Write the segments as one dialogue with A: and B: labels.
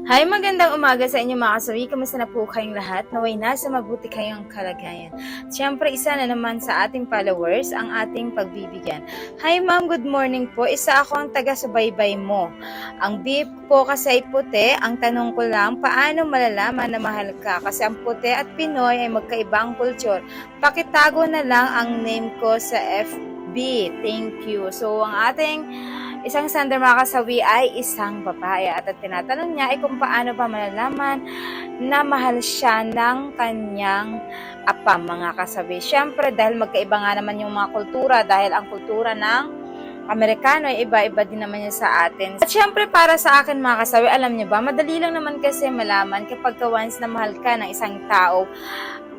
A: Hi, magandang umaga sa inyo mga kasawi. Kamusta na po kayong lahat? Naway nasa mabuti kayong kalagayan. Siyempre, isa na naman sa ating followers ang ating pagbibigyan. Hi ma'am, good morning po. Isa ako ang taga-subaybay mo. Ang beef po kasi ay puti. Ang tanong ko lang, paano malalaman na mahal ka? Kasi ang puti at Pinoy ay magkaibang culture. Pakitago na lang ang name ko sa FB. Thank you. So, ang ating isang sender mga kasawi ay isang babae at ang tinatanong niya ay kung paano ba malalaman na mahal siya ng kanyang apam mga kasawi. Siyempre dahil magkaiba nga naman yung mga kultura dahil ang kultura ng Amerikano ay iba-iba din naman yan sa atin. At syempre para sa akin mga kasawi, alam niyo ba, madali lang naman kasi malaman kapag once na mahal ka ng isang tao,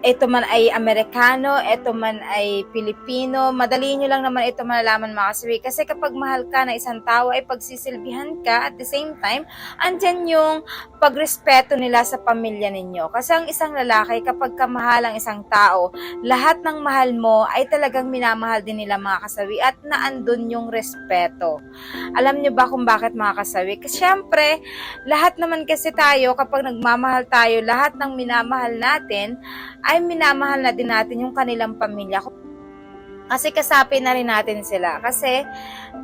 A: ito man ay Amerikano, ito man ay Pilipino, madali nyo lang naman ito malalaman mga kasawi. Kasi kapag mahal ka ng isang tao ay pagsisilbihan ka at the same time, andyan yung pagrespeto nila sa pamilya ninyo. Kasi ang isang lalaki kapag kamahal ang isang tao, lahat ng mahal mo ay talagang minamahal din nila mga kasawi at naandun yung respeto. Alam nyo ba kung bakit mga kasawi? Kasi syempre, lahat naman kasi tayo kapag nagmamahal tayo, lahat ng minamahal natin ay minamahal na din natin yung kanilang pamilya. Kasi kasapi na rin natin sila. Kasi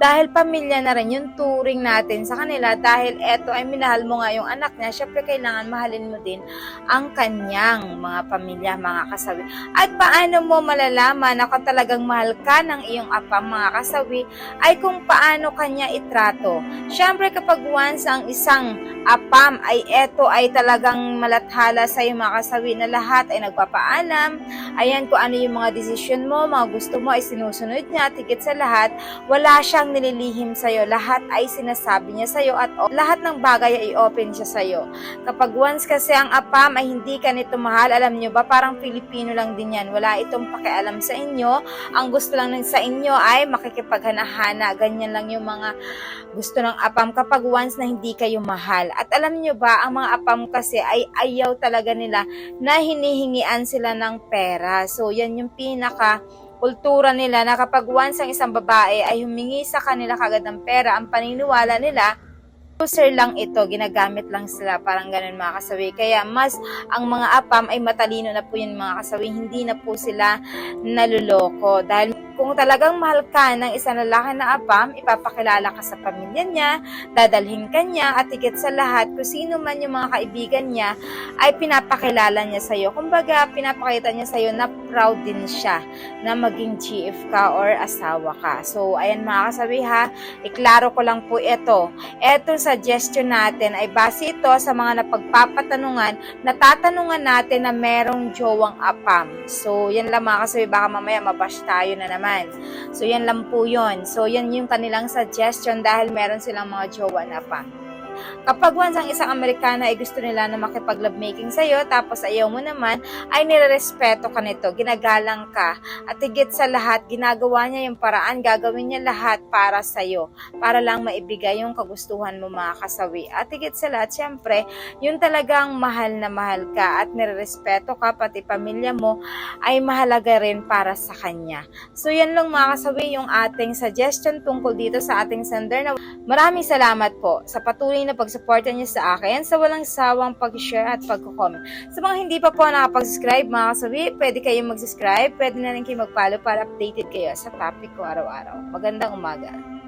A: dahil pamilya na rin yung turing natin sa kanila dahil eto ay minahal mo nga yung anak niya, syempre kailangan mahalin mo din ang kanyang mga pamilya, mga kasawi. At paano mo malalaman na kung talagang mahal ka ng iyong apam mga kasawi ay kung paano kanya itrato. Syempre kapag once ang isang apam ay eto ay talagang malathala sa iyo mga kasawi na lahat ay nagpapaalam, ayan kung ano yung mga desisyon mo, mga gusto mo ay sinusunod niya, tigit sa lahat, wala siyang nililihim sa'yo, lahat ay sinasabi niya sa'yo at lahat ng bagay ay open siya sa'yo. Kapag once kasi ang apam ay hindi ka nito mahal, alam niyo ba, parang Pilipino lang din yan, wala itong pakialam sa inyo, ang gusto lang sa inyo ay makikipaghanahana, ganyan lang yung mga gusto ng apam kapag once na hindi kayo mahal. At alam niyo ba, ang mga apam kasi ay ayaw talaga nila na hinihingian sila ng pera. So, yan yung pinaka kultura nila na kapag once ang isang babae ay humingi sa kanila kagad ng pera, ang paniniwala nila, user lang ito, ginagamit lang sila, parang ganun mga kasawi. Kaya mas ang mga apam ay matalino na po yun mga kasawi, hindi na po sila naluloko. Dahil kung talagang mahal ka ng isang lalaki na apam, ipapakilala ka sa pamilya niya, dadalhin ka niya, at higit sa lahat, kung sino man yung mga kaibigan niya, ay pinapakilala niya sa'yo. Kumbaga, pinapakita niya sa'yo na proud din siya na maging GF ka or asawa ka. So, ayan mga kasawi ha, iklaro ko lang po ito. Etong suggestion natin ay base ito sa mga napagpapatanungan, natatanungan natin na merong jowang apam. So, yan lang mga kasawi, baka mamaya mabash tayo na naman. So, yan lang po yun. So, yan yung kanilang suggestion dahil meron silang mga jowa na apam. Kapag once ang isang Amerikana ay gusto nila na makipag-lovemaking sa'yo, tapos ayaw mo naman, ay nirerespeto ka nito, ginagalang ka, at higit sa lahat, ginagawa niya yung paraan, gagawin niya lahat para sa'yo, para lang maibigay yung kagustuhan mo mga kasawi. At higit sa lahat, syempre, yung talagang mahal na mahal ka at nirerespeto ka, pati pamilya mo, ay mahalaga rin para sa kanya. So, yan lang mga kasawi, yung ating suggestion tungkol dito sa ating sender na maraming salamat po sa patuloy na pagsuporta niyo sa akin sa walang sawang pag-share at pag-comment. Sa mga hindi pa po nakapag-subscribe mga kasawi, pwede kayong mag-subscribe, pwede na rin kayo mag-follow para updated kayo sa topic ko araw-araw. Magandang umaga.